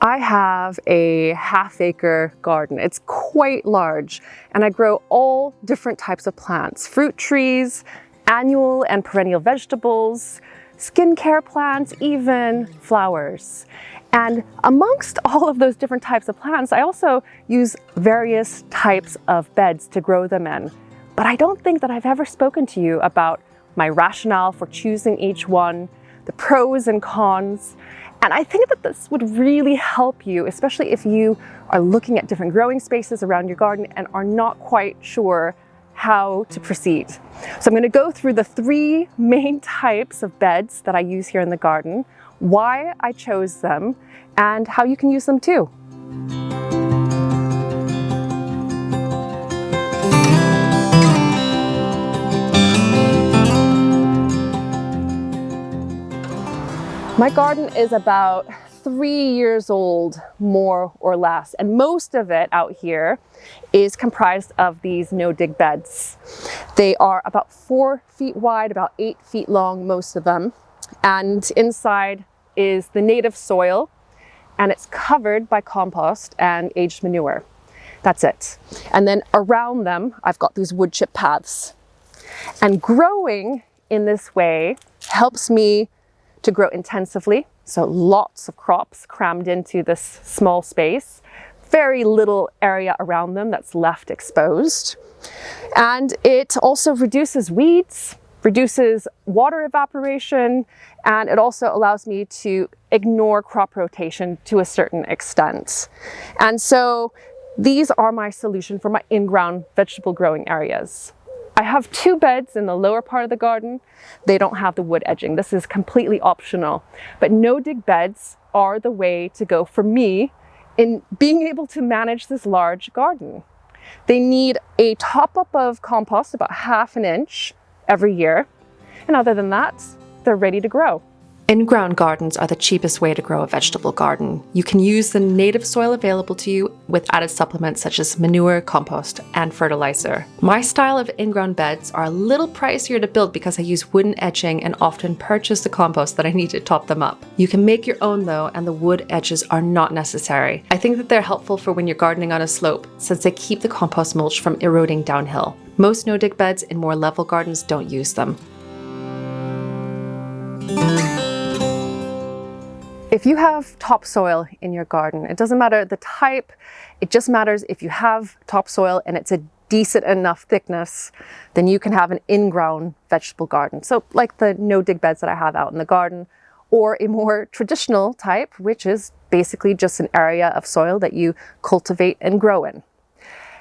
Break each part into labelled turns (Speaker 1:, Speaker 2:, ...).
Speaker 1: I have a half-acre garden. It's quite large, and I grow all different types of plants, fruit trees, annual and perennial vegetables, skincare plants, even flowers. And amongst all of those different types of plants, I also use various types of beds to grow them in. But I don't think that I've ever spoken to you about my rationale for choosing each one, the pros and cons. And I think that this would really help you, especially if you are looking at different growing spaces around your garden and are not quite sure how to proceed. So I'm going to go through the 3 main types of beds that I use here in the garden, why I chose them, and how you can use them too. My garden is about 3 years old, more or less, and most of it out here is comprised of these no-dig beds. They are about 4 feet wide, about 8 feet long, most of them, and inside is the native soil, and it's covered by compost and aged manure. That's it. And then around them, I've got these wood chip paths. And growing in this way helps me to grow intensively, so lots of crops crammed into this small space, very little area around them that's left exposed. And it also reduces weeds, reduces water evaporation, and it also allows me to ignore crop rotation to a certain extent. And so these are my solution for my in-ground vegetable growing areas. I have 2 beds in the lower part of the garden. They don't have the wood edging. This is completely optional, but no-dig beds are the way to go for me in being able to manage this large garden. They need a top-up of compost, about 1/2 inch every year. And other than that, they're ready to grow. In-ground gardens are the cheapest way to grow a vegetable garden. You can use the native soil available to you with added supplements such as manure, compost, and fertilizer. My style of in-ground beds are a little pricier to build because I use wooden edging and often purchase the compost that I need to top them up. You can make your own though, and the wood edges are not necessary. I think that they're helpful for when you're gardening on a slope since they keep the compost mulch from eroding downhill. Most no-dig beds in more level gardens don't use them. If you have topsoil in your garden, it doesn't matter the type, it just matters if you have topsoil and it's a decent enough thickness, then you can have an in-ground vegetable garden. So like the no-dig beds that I have out in the garden, or a more traditional type, which is basically just an area of soil that you cultivate and grow in.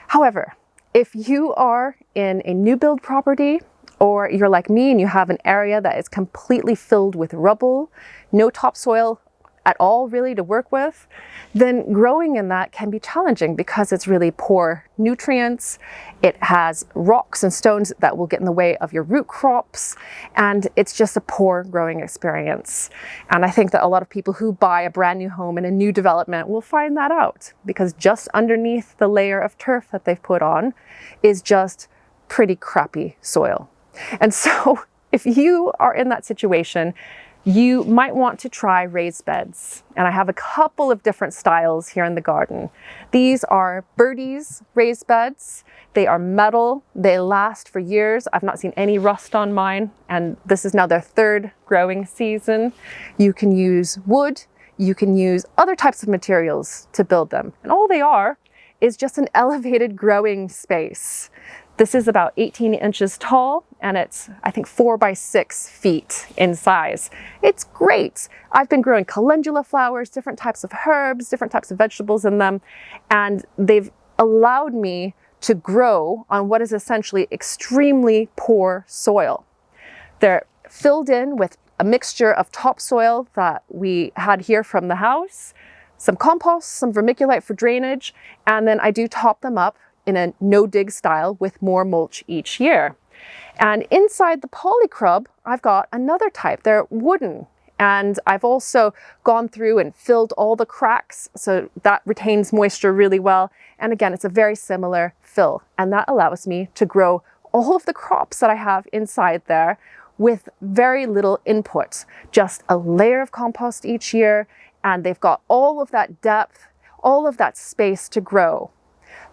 Speaker 1: However, if you are in a new build property, or you're like me and you have an area that is completely filled with rubble, no topsoil at all really to work with, then growing in that can be challenging because it's really poor nutrients. It has rocks and stones that will get in the way of your root crops, and it's just a poor growing experience. And I think that a lot of people who buy a brand new home in a new development will find that out, because just underneath the layer of turf that they've put on is just pretty crappy soil. And so if you are in that situation, you might want to try raised beds. And I have a couple of different styles here in the garden. These are Veggies raised beds. They are metal. They last for years. I've not seen any rust on mine. And this is now their 3rd growing season. You can use wood. You can use other types of materials to build them. And all they are is just an elevated growing space. This is about 18 inches tall, and it's, I think, 4 by 6 feet in size. It's great. I've been growing calendula flowers, different types of herbs, different types of vegetables in them, and they've allowed me to grow on what is essentially extremely poor soil. They're filled in with a mixture of topsoil that we had here from the house, some compost, some vermiculite for drainage, and then I do top them up in a no-dig style with more mulch each year. And inside the polycrub, I've got another type. They're wooden, and I've also gone through and filled all the cracks so that retains moisture really well. And again, it's a very similar fill, and that allows me to grow all of the crops that I have inside there with very little input, just a layer of compost each year and they've got all of that depth, all of that space to grow.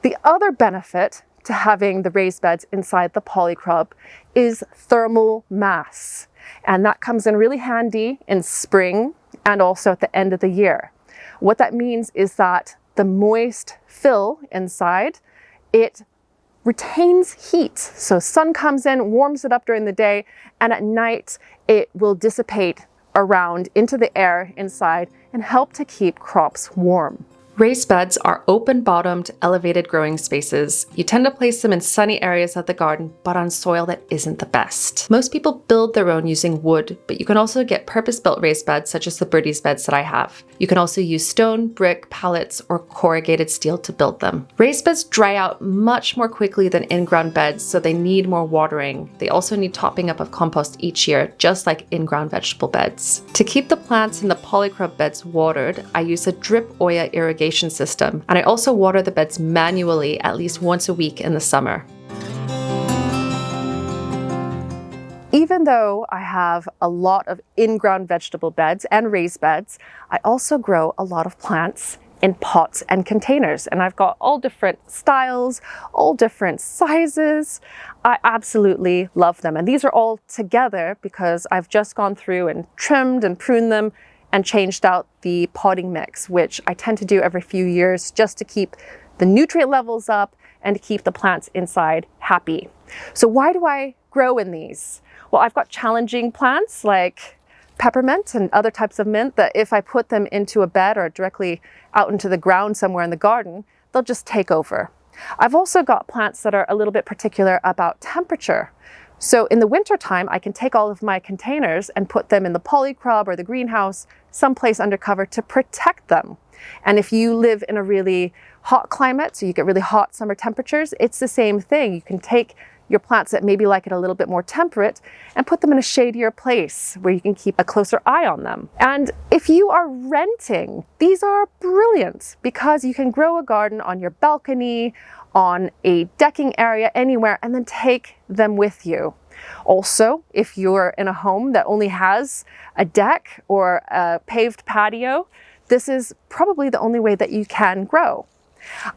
Speaker 1: The other benefit to having the raised beds inside the polycrop is thermal mass. And that comes in really handy in spring and also at the end of the year. What that means is that the moist fill inside, it retains heat. So sun comes in, warms it up during the day, and at night it will dissipate around into the air inside and help to keep crops warm. Raised beds are open-bottomed, elevated growing spaces. You tend to place them in sunny areas of the garden, but on soil that isn't the best. Most people build their own using wood, but you can also get purpose-built raised beds such as the Veggies beds that I have. You can also use stone, brick, pallets, or corrugated steel to build them. Raised beds dry out much more quickly than in-ground beds, so they need more watering. They also need topping up of compost each year, just like in-ground vegetable beds. To keep the plants in the polycrop beds watered, I use a drip Oya irrigation system, and I also water the beds manually at least once a week in the summer. Even though I have a lot of in-ground vegetable beds and raised beds, I also grow a lot of plants in pots and containers, and I've got all different styles, all different sizes. I absolutely love them, and these are all together because I've just gone through and trimmed and pruned them and changed out the potting mix, which I tend to do every few years just to keep the nutrient levels up and to keep the plants inside happy. So why do I grow in these? Well, I've got challenging plants like peppermint and other types of mint that if I put them into a bed or directly out into the ground somewhere in the garden, they'll just take over. I've also got plants that are a little bit particular about temperature. So in the winter time, I can take all of my containers and put them in the polycrop or the greenhouse, someplace under cover to protect them. And if you live in a really hot climate, so you get really hot summer temperatures, it's the same thing. You can take your plants that maybe like it a little bit more temperate and put them in a shadier place where you can keep a closer eye on them. And if you are renting, these are brilliant because you can grow a garden on your balcony, on a decking area, anywhere, and then take them with you. Also, if you're in a home that only has a deck or a paved patio, this is probably the only way that you can grow.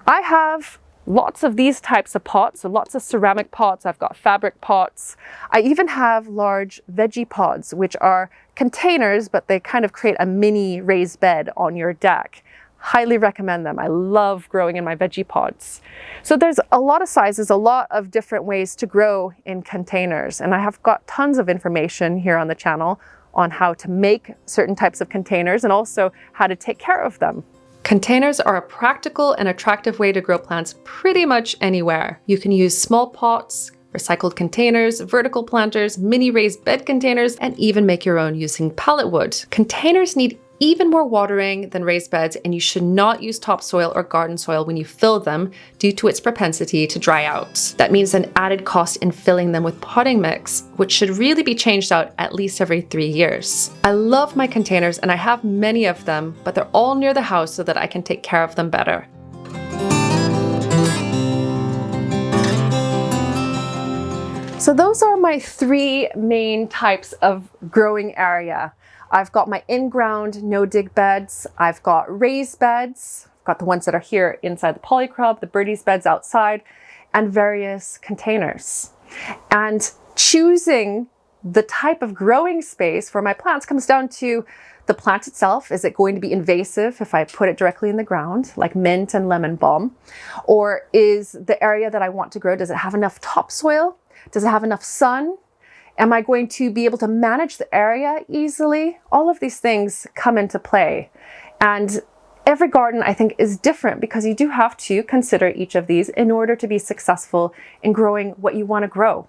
Speaker 1: I have lots of these types of pots, so lots of ceramic pots. I've got fabric pots. I even have large veggie pods, which are containers, but they kind of create a mini raised bed on your deck. Highly recommend them. I love growing in my veggie pods. So there's a lot of sizes, a lot of different ways to grow in containers. And I have got tons of information here on the channel on how to make certain types of containers and also how to take care of them. Containers are a practical and attractive way to grow plants pretty much anywhere. You can use small pots, recycled containers, vertical planters, mini raised bed containers, and even make your own using pallet wood. Containers need even more watering than raised beds, and you should not use topsoil or garden soil when you fill them due to its propensity to dry out. That means an added cost in filling them with potting mix, which should really be changed out at least every 3 years. I love my containers and I have many of them, but they're all near the house so that I can take care of them better. So those are my 3 main types of growing area. I've got my in-ground no-dig beds, I've got raised beds, I've got the ones that are here inside the polycrop, the Veggies beds outside, and various containers. And choosing the type of growing space for my plants comes down to the plant itself. Is it going to be invasive if I put it directly in the ground, like mint and lemon balm? Or is the area that I want to grow, does it have enough topsoil? Does it have enough sun? Am I going to be able to manage the area easily? All of these things come into play. And every garden, I think, is different because you do have to consider each of these in order to be successful in growing what you want to grow.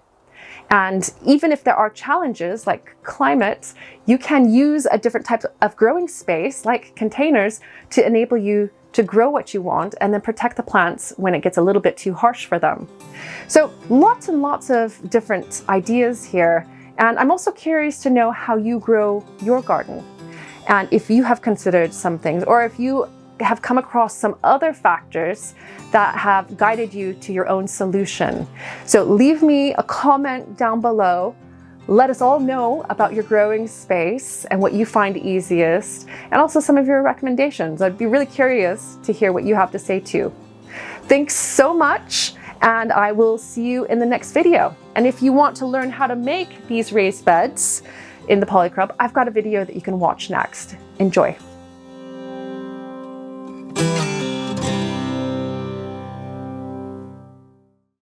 Speaker 1: And even if there are challenges like climate, you can use a different type of growing space like containers to enable you to grow what you want and then protect the plants when it gets a little bit too harsh for them. So lots and lots of different ideas here. And I'm also curious to know how you grow your garden. And if you have considered some things, or if you have come across some other factors that have guided you to your own solution. So leave me a comment down below. Let us all know about your growing space and what you find easiest, and also some of your recommendations. I'd be really curious to hear what you have to say too. Thanks so much, and I will see you in the next video. And if you want to learn how to make these raised beds in the polycrub, I've got a video that you can watch next. Enjoy.